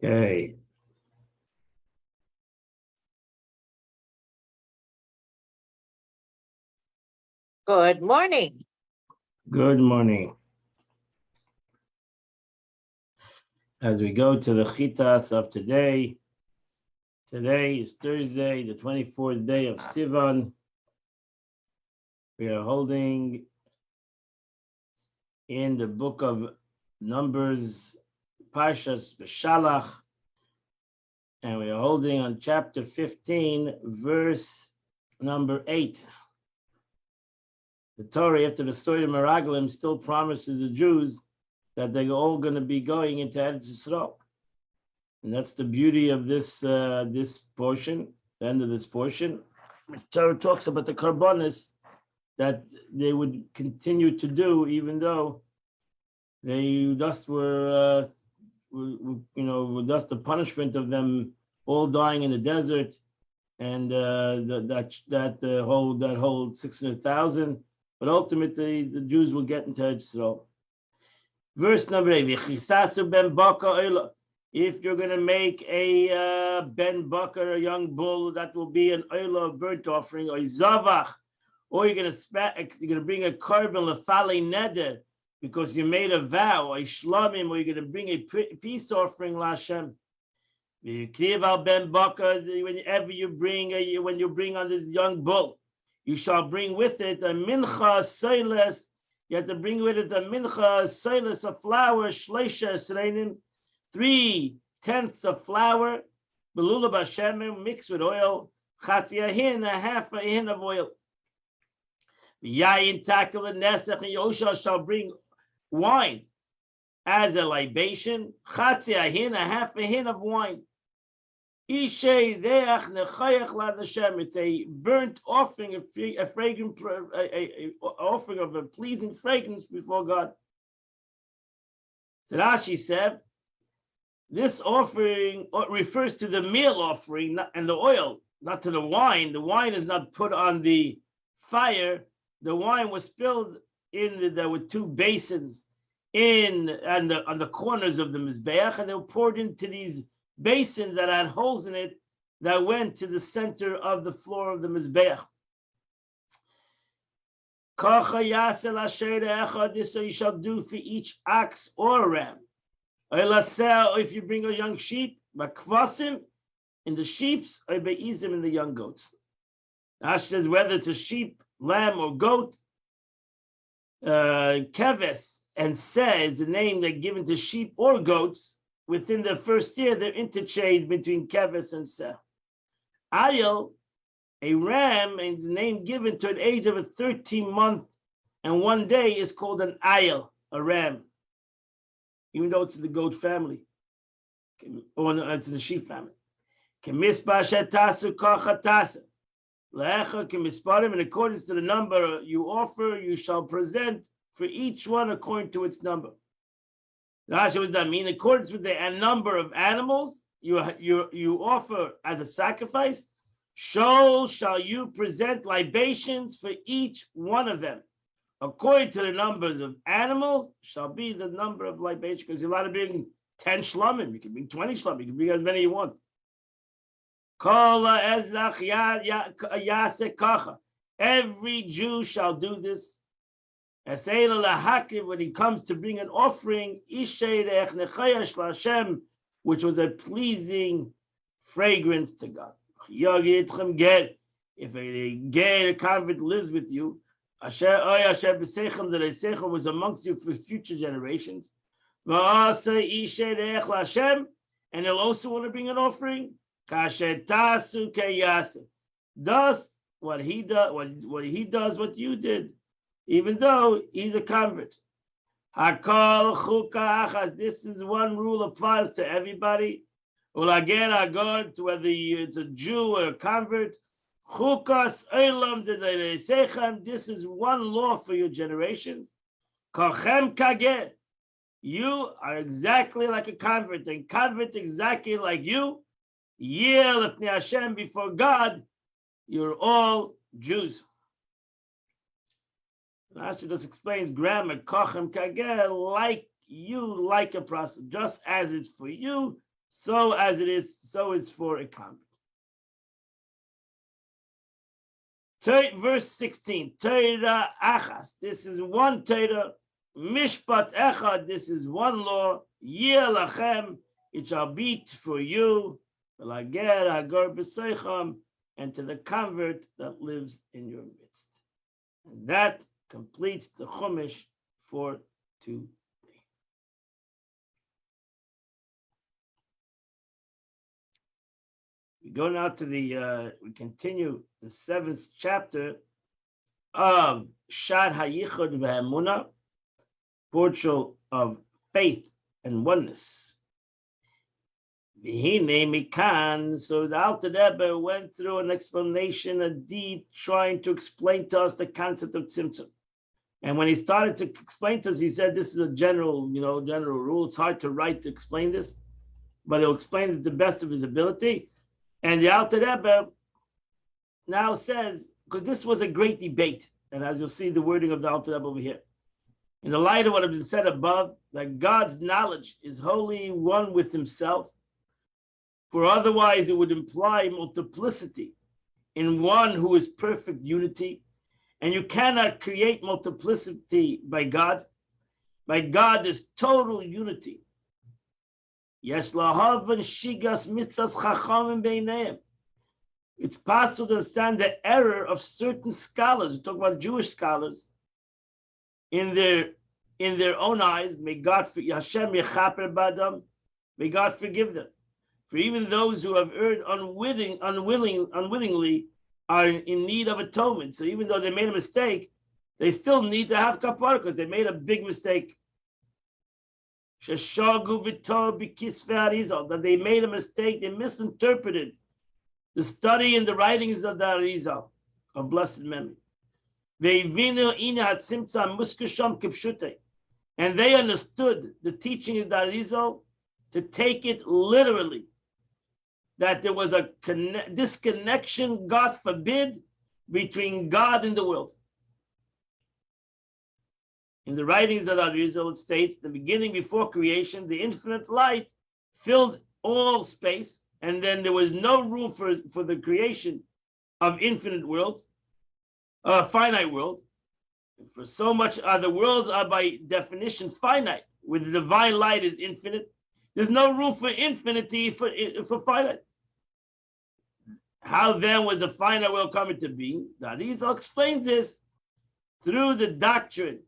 Okay. Good morning. Good morning. As we go to the Chitas of today is Thursday, the 24th day of Sivan. We are holding in the book of Numbers, Parshas Beshalach, and we are holding on chapter 15, verse number 8. The Torah, after the story of Meraglim, still promises the Jews that they're all going to be going into Eretz Yisrael. And that's the beauty of this this portion, the end of this portion. The Torah talks about the karbonis that they would continue to do, even though they just were, just the punishment of them all dying in the desert, and that whole 600,000. But ultimately, the Jews will get into Israel. Verse number 8: if you're going to make a ben bakar, a young bull, that will be an oila, a burnt offering, or zavach, or you're going to bring a korban lefali neder because you made a vow, or shlamim, or you're going to bring a peace offering LaHashem. Ben bakar, whenever you bring on this young bull, you shall bring with it a mincha seiles. You have to bring with it a mincha seiles, a flour, shleisha sreinim, 3/10 of flour, belula b'shemim, mixed with oil, chatzi ahin, a half a hin of oil. Yayin takel and nesach, and Yosha shall bring wine as a libation, chatzi ahin, a half a hin of wine. It's a burnt offering, a fragrant, offering of a pleasing fragrance before God. So Rashi said, this offering refers to the meal offering and the oil, not to the wine. The wine is not put on the fire. The wine was spilled there were two basins on the corners of the Mizbeach, and they were poured into these basins that had holes in it that went to the center of the floor of the Mizbeach. This you shall do for each ox or ram. If you bring a young sheep, bakvasim in the sheep's, or beizim in the young goats. Ash says whether it's a sheep, lamb, or goat, keves and seh is a name that's given to sheep or goats. Within the first year, they're interchanged between keves and seh. Ayil, a ram, and the name given to an age of a 13-month and 1 day is called an ayil, a ram, even though it's in the goat family, or it's in the sheep family. In accordance to the number you offer, you shall present for each one according to its number. Rashi, what does that mean? In accordance with the number of animals you offer as a sacrifice, so shall you present libations for each one of them. According to the numbers of animals, shall be the number of libations. Because you're allowed to bring 10 shlamim, you can bring 20 shlamim, you can bring as many you want. Every Jew shall do this. When he comes to bring an offering, which was a pleasing fragrance to God. If a convert lives with you, that was amongst you for future generations, and he'll also want to bring an offering. Thus, what he does, what you did, even though he's a convert. This is one rule applies to everybody. Whether it's a Jew or a convert. This is one law for your generations. You are exactly like a convert, and convert exactly like you. Hashem, before God, you're all Jews. Rashi just explains grammar, kochem kageh, like you, like a process. Just as it's for you, so as it is, so is for a convert. Verse 16, Torah achas, this is one Torah, mishpat echad, this is one law, yeh lachem, it shall be for you, lager hagar b'seicham, and to the convert that lives in your midst. And that completes the Chumash for today. We go now to we continue the 7th chapter of Shad HaYichud V'Emunah, portion of faith and oneness. V'hinei mikan, so the Alter Rebbe went through an explanation, a deep, trying to explain to us the concept of tzimtzum. And when he started to explain to us, he said this is a general rule. It's hard to write to explain this, but he'll explain it to the best of his ability. And the Alter Rebbe now says, because this was a great debate, and as you'll see the wording of the Alter Rebbe over here, in the light of what has been said above, that God's knowledge is wholly one with himself, for otherwise it would imply multiplicity in one who is perfect unity, and you cannot create multiplicity by God. By God there's total unity. It's possible to understand the error of certain scholars. We talk about Jewish scholars in their own eyes. May God may God forgive them. For even those who have erred unwillingly are in need of atonement. So even though they made a mistake, they still need to have kapara because they made a big mistake. That they made a mistake, they misinterpreted the study and the writings of the Arizal, of blessed memory. And they understood the teaching of the Arizal to take it literally, that there was a disconnection, God forbid, between God and the world. In the writings of Arizal, it states, the beginning before creation, the infinite light filled all space, and then there was no room for the creation of infinite worlds, finite world. For so much, the worlds are by definition finite, where the divine light is infinite. There's no room for infinity for finite. How then was the finite world coming to be? The Arizal explains this through the doctrine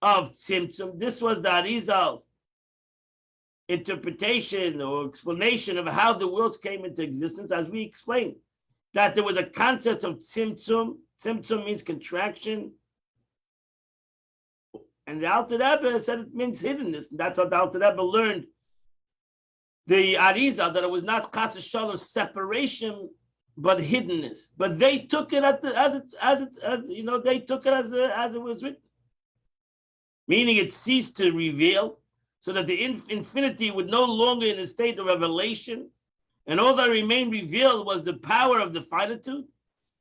of Tzimtzum. This was the Arizal's interpretation or explanation of how the worlds came into existence, as we explained, that there was a concept of Tzimtzum. Tzimtzum means contraction. And the Alter Rebbe said it means hiddenness. And that's how the Alter Rebbe learned the Arizal, that it was not Chas Shalom separation, but hiddenness. But they took it as it was written. Meaning it ceased to reveal, so that the infinity would no longer in a state of revelation, and all that remained revealed was the power of the finitude.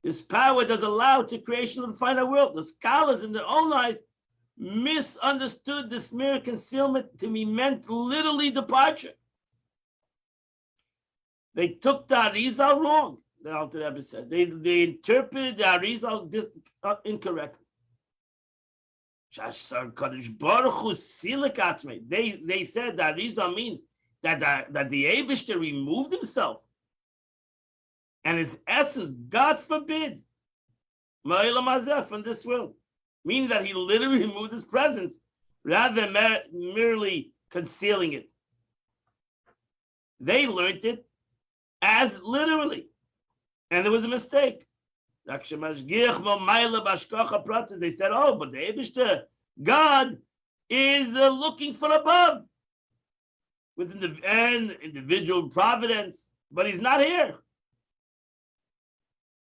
This power does allow to creation of the finite world. The scholars in their own eyes misunderstood this mere concealment to be meant literally departure. They took the Arizal wrong, the Alter Rebbe said. They interpreted the Arizal incorrectly. They said that Arizal means that the Eibishter removed himself and his essence, God forbid, from this world, meaning that he literally removed his presence rather than merely concealing it. They learned it as literally, and there was a mistake. They said, oh, but the Eibishter, God is looking for above within the individual providence, but he's not here.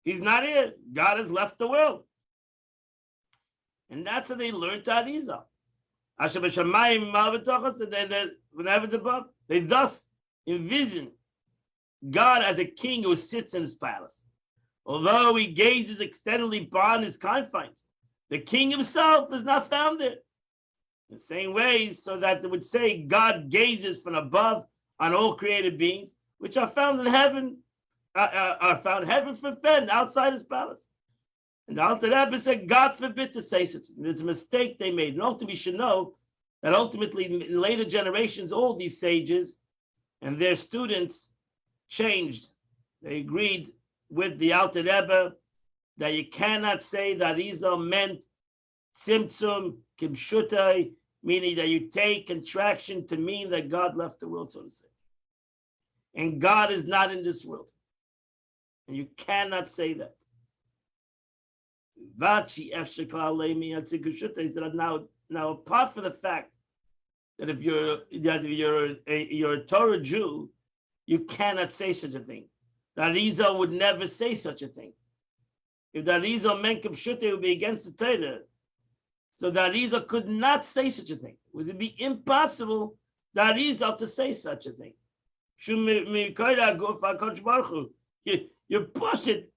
He's not here. God has left the world. And that's how they learned Arizal. They thus envision God as a king who sits in his palace. Although he gazes externally beyond his confines, the king himself is not found there. The same way, so that they would say God gazes from above on all created beings, which are found in heaven, are found heaven for fen outside his palace. And the Alter Rebbe said, God forbid to say such. It's a mistake they made. And ultimately, we should know that ultimately, in later generations, all these sages and their students changed. They agreed with the Alter Rebbe that you cannot say that Arizal meant tzimtzum kimshutai, meaning that you take contraction to mean that God left the world, so to say. And God is not in this world. And you cannot say that. He said, now apart from the fact that if you're a Torah Jew, you cannot say such a thing. That Arizal would never say such a thing. If that Arizal meant Kipshute, it would be against the Torah. So that Arizal could not say such a thing. It would be impossible that Arizal to say such a thing. You push it.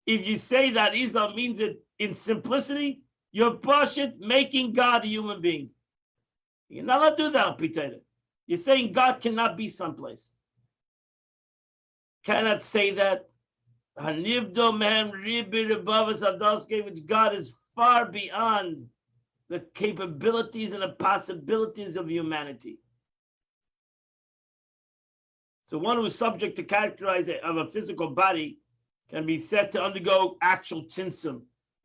If you say that Arizal means it in simplicity, you're push it, making God a human being. You're not allowed to do that, Peter. You're saying God cannot be someplace. Cannot say that. Which God is far beyond the capabilities and the possibilities of humanity. So one who is subject to characterize of a physical body can be said to undergo actual tzimtzum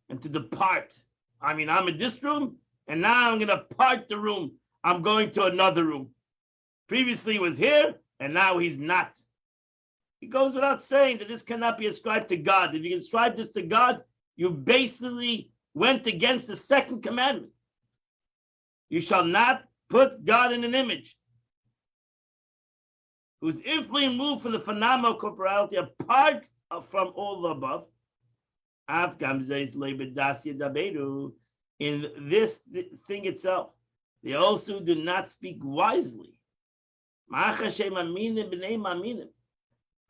and to depart. I mean, I'm in this room, and now I'm going to part the room. I'm going to another room. Previously he was here, and now he's not. It goes without saying that this cannot be ascribed to God. If you ascribe this to God, you basically went against the second commandment. You shall not put God in an image who's infinitely removed from the phenomenal corporality apart from all the above. In this thing itself, they also do not speak wisely.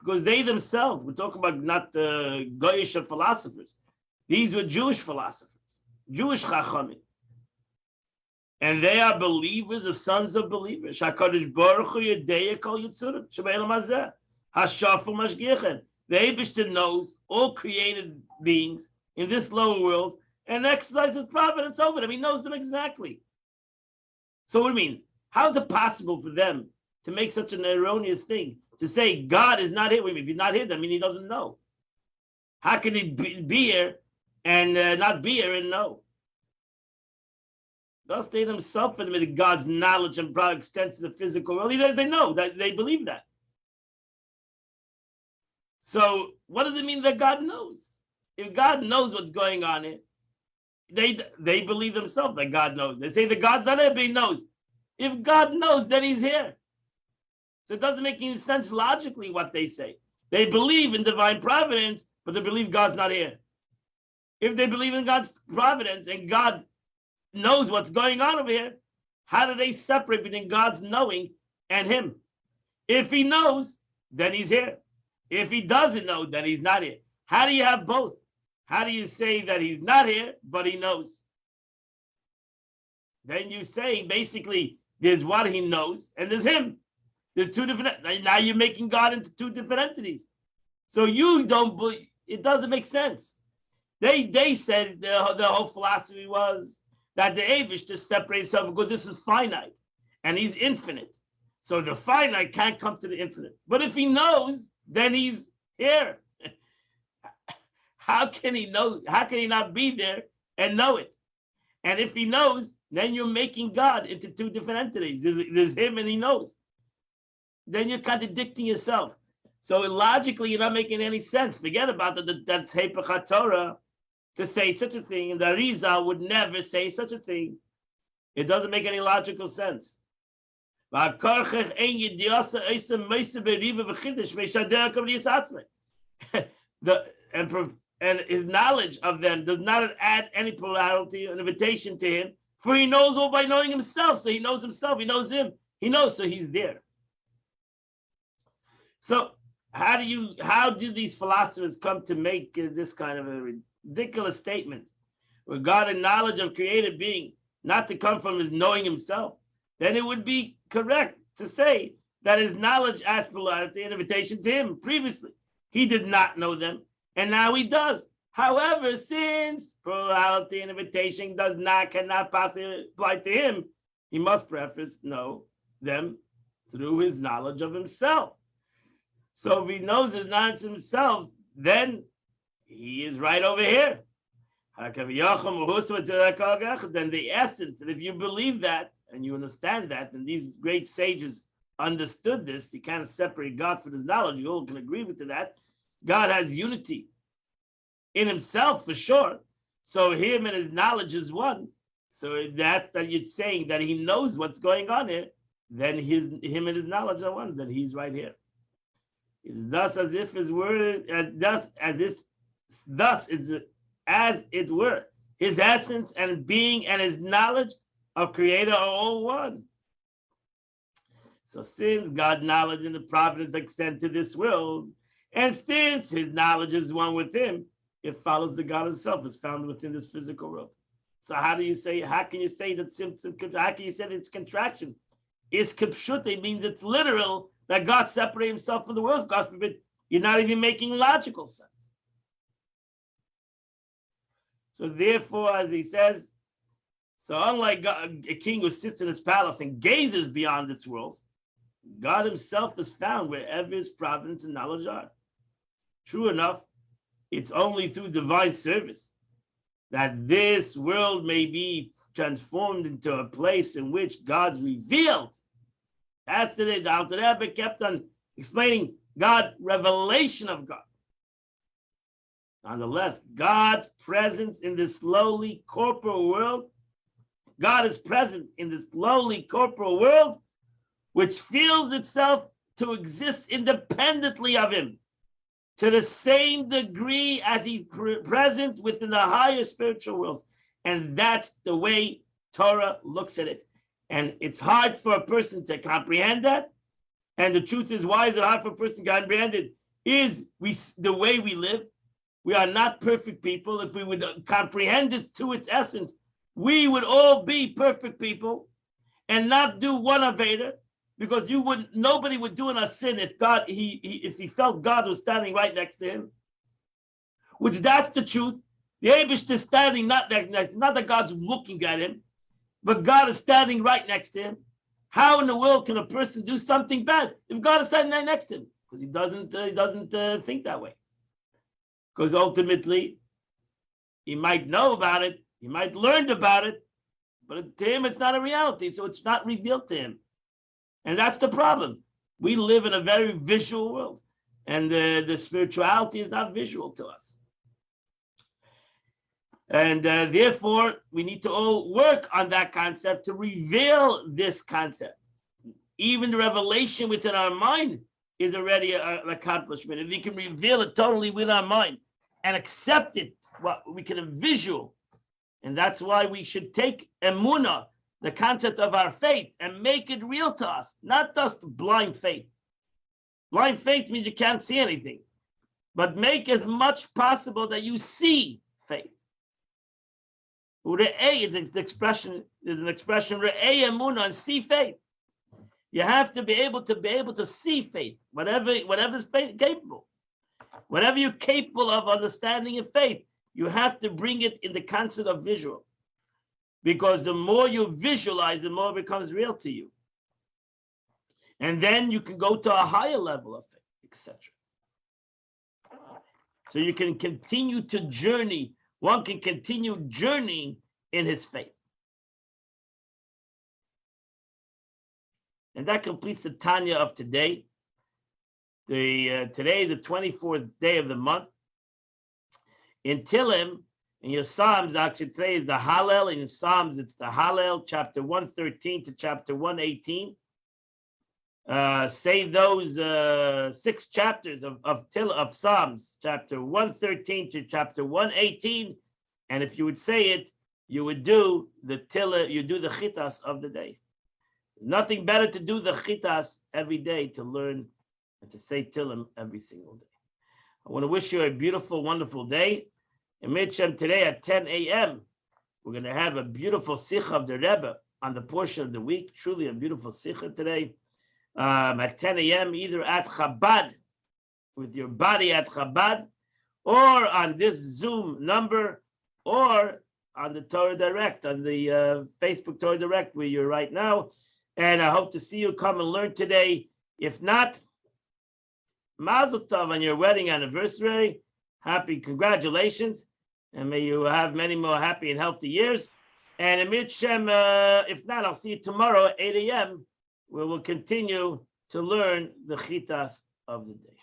Because they themselves, we're talking about not Goyish philosophers. These were Jewish philosophers, Jewish chachamim. And they are believers, the sons of believers. HaKadosh Baruch Hu Yedei Kol Yitzurim, Shebe'elam Hazeh, Hashafu Mashgichen. The Eibishter knows all created beings in this lower world and exercises providence over them. He knows them exactly. So what do you mean? How is it possible for them to make such an erroneous thing? To say God is not here. If he's not here, that means he doesn't know. How can he be here and not be here and know? Thus they themselves admitted God's knowledge and broad extends to the physical world. They know that, they believe that. So what does it mean that God knows? If God knows what's going on here, they believe themselves that God knows. They say that God's not here, but he knows. If God knows, then he's here. So it doesn't make any sense logically what they say. They believe in divine providence, but they believe God's not here. If they believe in God's providence and God knows what's going on over here, how do they separate between God's knowing and him? If he knows, then he's here. If he doesn't know, then he's not here. How do you have both? How do you say that he's not here, but he knows? Then you say basically there's what he knows and there's him. There's two different. Now you're making God into two different entities. So you don't believe, it doesn't make sense. They said the whole philosophy was that the Avish just separates himself because this is finite and he's infinite. So the finite can't come to the infinite. But if he knows, then he's here. How can he know? How can he not be there and know it? And if he knows, then you're making God into two different entities. There's him and he knows. Then you're contradicting yourself. So logically, you're not making any sense. Forget about that. That's Hepech HaTorah to say such a thing. And the Arizal would never say such a thing. It doesn't make any logical sense. And his knowledge of them does not add any plurality or invitation to him, for he knows all by knowing himself. So he knows himself, he knows him, he knows, so he's there. So how do these philosophers come to make this kind of a ridiculous statement regarding knowledge of created being, not to come from his knowing himself? Then it would be correct to say that his knowledge as plurality and invitation to him previously. He did not know them, and now he does. However, since plurality and invitation cannot possibly apply to him, he must preface know them through his knowledge of himself. So if he knows his knowledge of himself, then he is right over here. Then the essence, and if you believe that and you understand that, and these great sages understood this, you can't separate God from his knowledge. You all can agree with that. God has unity in himself for sure. So him and his knowledge is one. So that you're saying that he knows what's going on here, then him and his knowledge are one. Then he's right here. It's thus as if his word, thus it's as it were. His essence and being and his knowledge of Creator are all one. So since God's knowledge and the providence extend to this world, and since his knowledge is one with him, it follows the God himself is found within this physical world. So how can you say that how can you say that it's contraction? It's kipshut, it means it's literal that God separated himself from the world. God forbid, you're not even making logical sense. So therefore, as he says, so unlike God, a king who sits in his palace and gazes beyond this world, God himself is found wherever his providence and knowledge are. True enough, it's only through divine service that this world may be transformed into a place in which God's revealed. That's the day the Alter Rebbe kept on explaining God, revelation of God. Nonetheless, God's presence in this lowly corporal world, God is present in this lowly corporal world, which feels itself to exist independently of him, to the same degree as he's present within the higher spiritual worlds. And that's the way Torah looks at it. And it's hard for a person to comprehend that. And the truth is, why is it hard for a person to comprehend it? Is the way we live. We are not perfect people. If we would comprehend this to its essence, we would all be perfect people and not do one Aveda, because nobody would do a sin if if he felt God was standing right next to him. Which that's the truth. The Eibush is standing not next, not that God's looking at him, but God is standing right next to him. How in the world can a person do something bad if God is standing right next to him? Because he doesn't think that way. Because ultimately, he might know about it, he might learn about it, but to him it's not a reality, so it's not revealed to him. And that's the problem. We live in a very visual world, and the spirituality is not visual to us. And therefore, we need to all work on that concept to reveal this concept. Even the revelation within our mind is already an accomplishment. If we can reveal it totally with our mind and accept it, well, we can have visual. And that's why we should take emunah, the concept of our faith, and make it real to us, not just blind faith. Blind faith means you can't see anything, but make as much possible that you see faith. Re'eh is an expression, re'eh emunah, and see faith. You have to be able to see faith, whatever is faith capable. Whatever you're capable of understanding in faith, you have to bring it in the concept of visual. Because the more you visualize, the more it becomes real to you. And then you can go to a higher level of faith, etc. So you can continue to journey. One can continue journeying in his faith. And that completes the Tanya of today. Today is the 24th day of the month. In Tehillim, in your Psalms, actually today is the Hallel. In Psalms, it's the Hallel, chapter 113 to chapter 118. Say those 6 chapters of Psalms, chapter 113 to chapter 118. And if you would say it, you would do the chitas of the day. There's nothing better to do the chitas every day, to learn and to say Tehillim every single day. I want to wish you a beautiful, wonderful day. And Mitzvah today at 10 a.m., we're going to have a beautiful sikha of the Rebbe on the portion of the week. Truly a beautiful sikha today. at 10 a.m. either at Chabad, with your body at Chabad, or on this Zoom number, or on the Torah Direct, on the Facebook Torah Direct where you're right now. And I hope to see you come and learn today. If not, Mazel Tov on your wedding anniversary. Happy congratulations. And may you have many more happy and healthy years. And Amir Shem, if not, I'll see you tomorrow at 8 a.m. where we'll continue to learn the Chitas of the day.